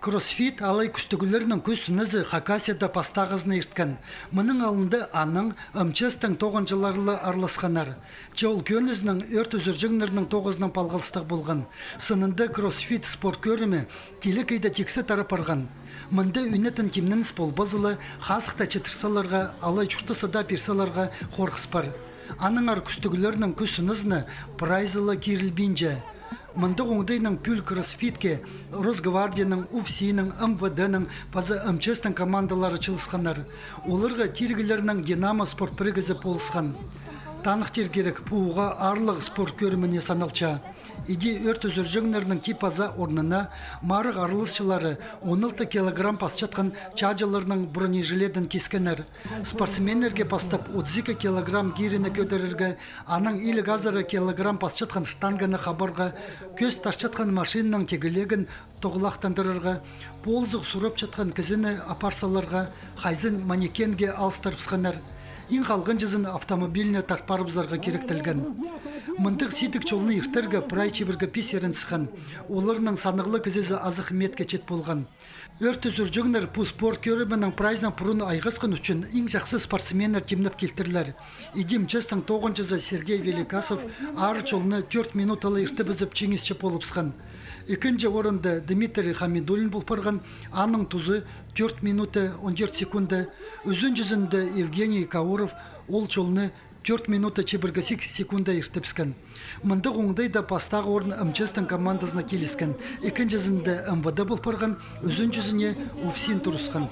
Кроссфит алай күстігілерінің көз сүнізі Хакасияда пастағызына ерткен. Мұның алынды аның ымчестің 9-жыларлы арласқанар. Чеол көнізінің өрт үзіржіңнерінің 9-нан палғылыстық болған. Сынынды кроссфит спорт көрімі телі кейді тексі тарапарған. Мұнды үнетін кемнің спол базылы қасықта четірсаларға, алай чұртысыда персаларға қорқыс бар. Аныңар күстігілерінің көз сүнізіні прайзылы керілбейінже. Мындық оңдайның пүл кроссфитке Росгвардияның, УФСИның, МВДның, пазы МЧСтің командалары чылысқанар. Оларға тергілерінің Динамо спорт бірігізі болысқан. Танық тергерек пуға арлық спорт көріміне саналча. Иди өрт үзіржіңнерінің кипаза орнына марық арлысшылары 16 килограмм пасчатқан чаджаларының бронежилетін кескенер. Спортсменерге пастап 32 килограмм гиріні көдерерге, аның илі газары килограмм пасчатқан штанганы хабарға, көз ташчатқан машинның тегілеген тоғылақтандырырға, ползық сұрып чатқан кізіні апарсаларға, хайзын манекенге алыстарыпсқанар. Ең қалғын жызын автомобиліне тартпарыбызарға керектілген. Мұндық сетік чолыны ехтерге прай чебірге пес ерінсіған. Оларының санығылы кізізі азық метке чет болған. Өрт үзіржігінер бұл спорт көрімінің прайзынан пұрын айғысқын үшін ең жақсы спортсменер темніп келтірлер. Идем честің 9-жызы Сергей Великасов ары чолыны 4 минуталы ерті бізіп чеңесші болыпсқан. Екінші орынды Дмитрий Хамидулин болпарған, аның тұзы 4 минуты 14 секунды. Үзін жүзінді Евгений Кауров ол чолыны 4 минуты 48 секунда ертіпскен. Мұндық оңдайда пастағы орын МЧСтің командасына келескен. Екінші жүзінде МВД болпарған, үзін жүзіне УФСИн тұрысқан.